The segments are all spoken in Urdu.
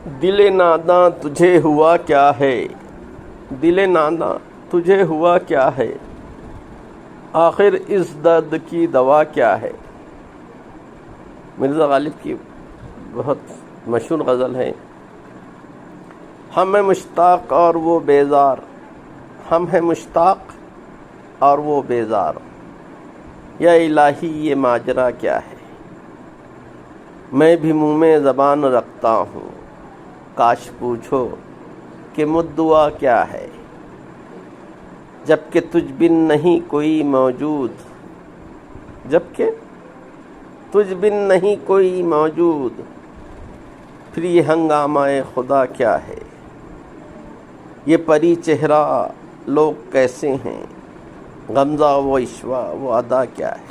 دل ناداں تجھے ہوا کیا ہے، دل ناداں تجھے ہوا کیا ہے، آخر اس درد کی دوا کیا ہے۔ مرزا غالب کی بہت مشہور غزل ہے۔ ہم ہیں مشتاق اور وہ بیزار، ہم ہیں مشتاق اور وہ بیزار، یا الہی یہ ماجرا کیا ہے۔ میں بھی منہ میں زبان رکھتا ہوں، کاش پوچھو کہ مدعا کیا ہے۔ جبکہ تجھ بن نہیں کوئی موجود، جبکہ تجھ بن نہیں کوئی موجود، پھر یہ ہنگامہ خدا کیا ہے۔ یہ پری چہرہ لوگ کیسے ہیں، غمزہ وہ عشوہ وہ ادا کیا ہے۔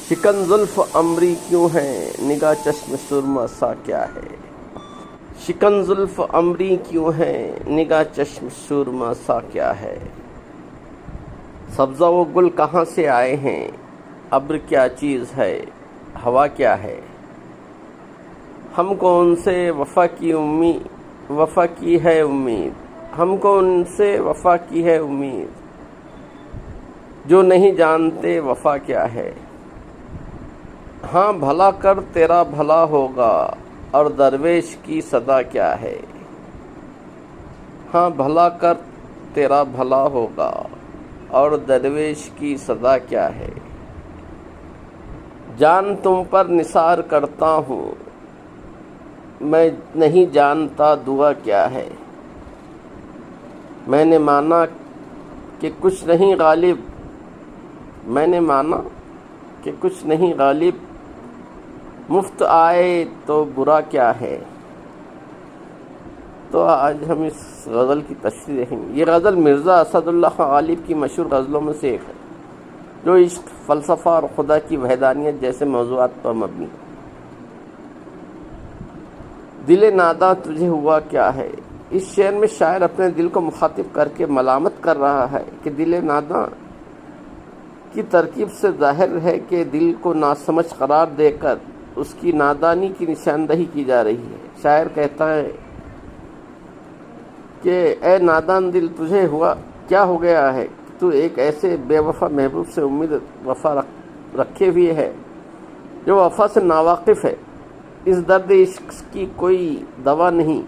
شکن زلف عمری کیوں ہے، نگاہ چشم سرمہ سا کیا ہے۔ شکن زلف عمری کیوں ہے، نگاہ چشم سرمہ سا کیا ہے۔ سبزہ و گل کہاں سے آئے ہیں، ابر کیا چیز ہے، ہوا کیا ہے۔ ہم کو ان سے وفا کی ہے امید، ہم کو ان سے وفا کی ہے امید، جو نہیں جانتے وفا کیا ہے۔ ہاں بھلا کر تیرا بھلا ہوگا، اور درویش کی صدا کیا ہے۔ ہاں بھلا کر تیرا بھلا ہوگا، اور درویش کی صدا کیا ہے۔ جان تم پر نثار کرتا ہوں، میں نہیں جانتا دعا کیا ہے۔ میں نے مانا کہ کچھ نہیں غالب، میں نے مانا کہ کچھ نہیں غالب، مفت آئے تو برا کیا ہے۔ تو آج ہم اس غزل کی تشریح دیکھیں گے۔ یہ غزل مرزا اسد اللہ خان غالب کی مشہور غزلوں میں سے ایک ہے، جو عشق، فلسفہ اور خدا کی وحدانیت جیسے موضوعات پر مبنی ہے۔ دل ناداں تجھے ہوا کیا ہے۔ اس شعر میں شاعر اپنے دل کو مخاطب کر کے ملامت کر رہا ہے کہ دل ناداں کی ترکیب سے ظاہر ہے کہ دل کو ناسمجھ قرار دے کر اس کی نادانی کی نشاندہی کی جا رہی ہے۔ شاعر کہتا ہے کہ اے نادان دل، تجھے ہوا کیا ہو گیا ہے کہ تو ایک ایسے بے وفا محبوب سے امید وفا رکھے ہوئے ہے جو وفا سے ناواقف ہے۔ اس درد عشق کی کوئی دوا نہیں،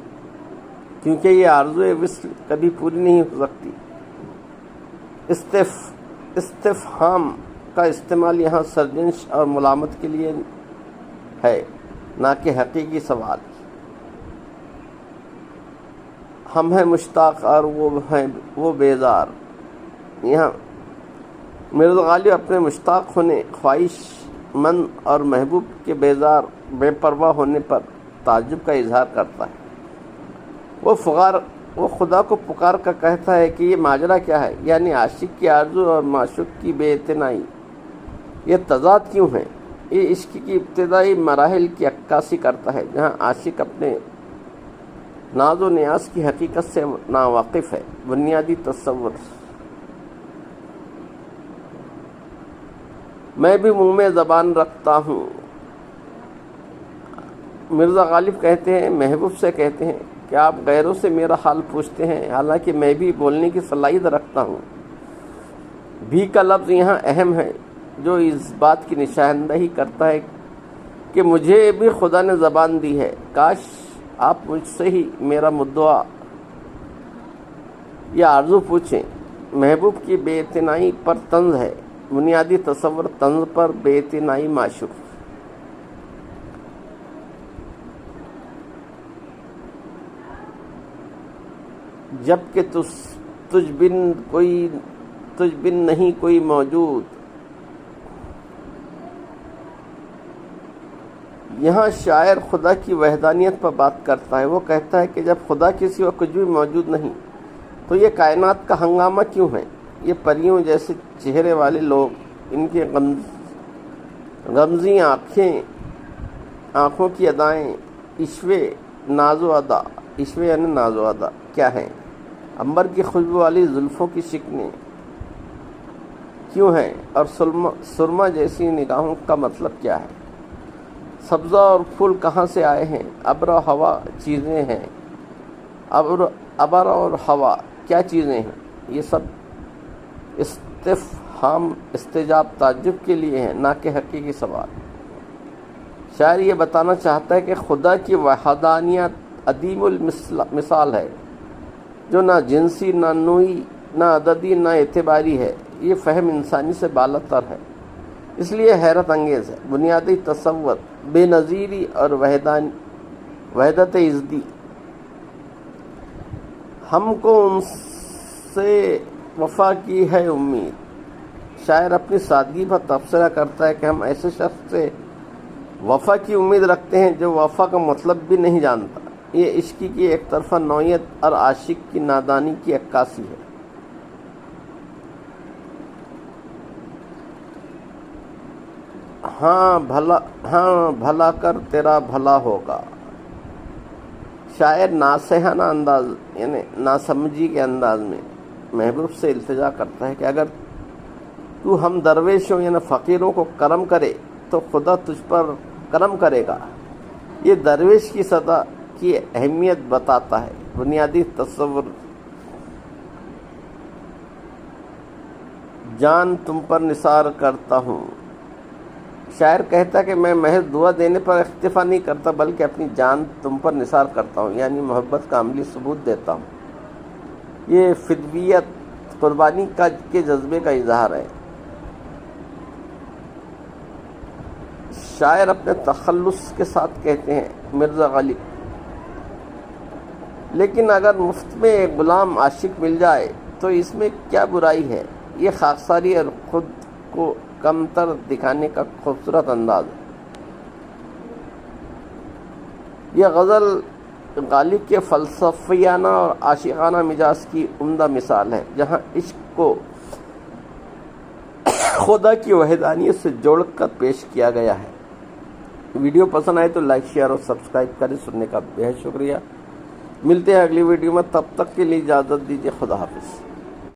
کیونکہ یہ آرزو وصل کبھی پوری نہیں ہو سکتی۔ استفہام کا استعمال یہاں سرزنش اور ملامت کے لیے ہے، نہ کہ حقیقی سوال۔ ہم ہیں مشتاق اور وہ بیزار۔ یہاں مرزا غالب اپنے مشتاق ہونے، خواہش مند اور محبوب کے بیزار، بے پرواہ ہونے پر تعجب کا اظہار کرتا ہے۔ وہ خدا کو پکار کر کہتا ہے کہ یہ ماجرا کیا ہے، یعنی عاشق کی آرزو اور معشوق کی بے اعتنائی، یہ تضاد کیوں ہے۔ یہ عشق کی ابتدائی مراحل کی عکاسی کرتا ہے، جہاں عاشق اپنے ناز و نیاز کی حقیقت سے ناواقف ہے۔ بنیادی تصور۔ میں بھی منہ میں زبان رکھتا ہوں۔ مرزا غالب کہتے ہیں، محبوب سے کہتے ہیں کہ آپ غیروں سے میرا حال پوچھتے ہیں، حالانکہ میں بھی بولنے کی صلاحیت رکھتا ہوں۔ بھی کا لفظ یہاں اہم ہے، جو اس بات کی نشاندہی کرتا ہے کہ مجھے بھی خدا نے زبان دی ہے، کاش آپ مجھ سے ہی میرا مدعا یا آرزو پوچھیں۔ محبوب کی بے اعتنائی پر طنز ہے۔ بنیادی تصور، طنز پر بے اعتنائی معشوق۔ جبکہ تجھ بن نہیں کوئی موجود۔ یہاں شاعر خدا کی وحدانیت پر بات کرتا ہے۔ وہ کہتا ہے کہ جب خدا کے سوا کچھ بھی موجود نہیں تو یہ کائنات کا ہنگامہ کیوں ہے۔ یہ پریوں جیسے چہرے والے لوگ، ان کے غمزی آنکھوں کی ادائیں، عشوے ناز و ادا، عشوے یعنی ناز و ادا کیا ہیں۔ عنبر کی خوشبو والی زلفوں کی شکنیں کیوں ہیں، اور سرما جیسی نگاہوں کا مطلب کیا ہے۔ سبزہ اور پھول کہاں سے آئے ہیں؟ ابر و ہوا چیزیں ہیں۔ ابر اور ہوا کیا چیزیں ہیں؟ یہ سب استفہام استجاب تعجب کے لیے ہیں، نہ کہ حقیقی سوال۔ شاعر یہ بتانا چاہتا ہے کہ خدا کی وحدانیت عدیم المثال ہے، جو نہ جنسی، نہ نوعی، نہ عددی، نہ اعتباری ہے۔ یہ فہم انسانی سے بالاتر ہے، اس لیے حیرت انگیز ہے۔ بنیادی تصور بے نظیری اور وحدت ازدی، ہم کو ان سے وفا کی ہے امید۔ شاعر اپنی سادگی پر تبصرہ کرتا ہے کہ ہم ایسے شخص سے وفا کی امید رکھتے ہیں جو وفا کا مطلب بھی نہیں جانتا۔ یہ عشق کی ایک طرفہ نوعیت اور عاشق کی نادانی کی عکاسی ہے۔ ہاں بھلا کر تیرا بھلا ہوگا۔ شاعر ناصحانہ انداز یعنی ناسمجھی کے انداز میں محبوب سے التجا کرتا ہے کہ اگر تو ہم درویشوں یعنی فقیروں کو کرم کرے تو خدا تجھ پر کرم کرے گا۔ یہ درویش کی صدا کی اہمیت بتاتا ہے۔ بنیادی تصور جان تم پر نثار کرتا ہوں۔ شاعر کہتا ہے کہ میں محض دعا دینے پر اکتفا نہیں کرتا بلکہ اپنی جان تم پر نثار کرتا ہوں، یعنی محبت کا عملی ثبوت دیتا ہوں۔ یہ فدویت قربانی کے جذبے کا اظہار ہے۔ شاعر اپنے تخلص کے ساتھ کہتے ہیں مرزا غالب، لیکن اگر مفت میں ایک غلام عاشق مل جائے تو اس میں کیا برائی ہے؟ یہ خاکساری اور خود کو کمتر دکھانے کا خوبصورت انداز ہے۔ یہ غزل غالب کے فلسفیانہ اور عاشقانہ مزاج کی عمدہ مثال ہے، جہاں عشق کو خدا کی وحدانیت سے جوڑ کر پیش کیا گیا ہے۔ ویڈیو پسند آئے تو لائک، شیئر اور سبسکرائب کریں۔ سننے کا بہت شکریہ۔ ملتے ہیں اگلی ویڈیو میں، تب تک کے لیے اجازت دیجیے۔ خدا حافظ۔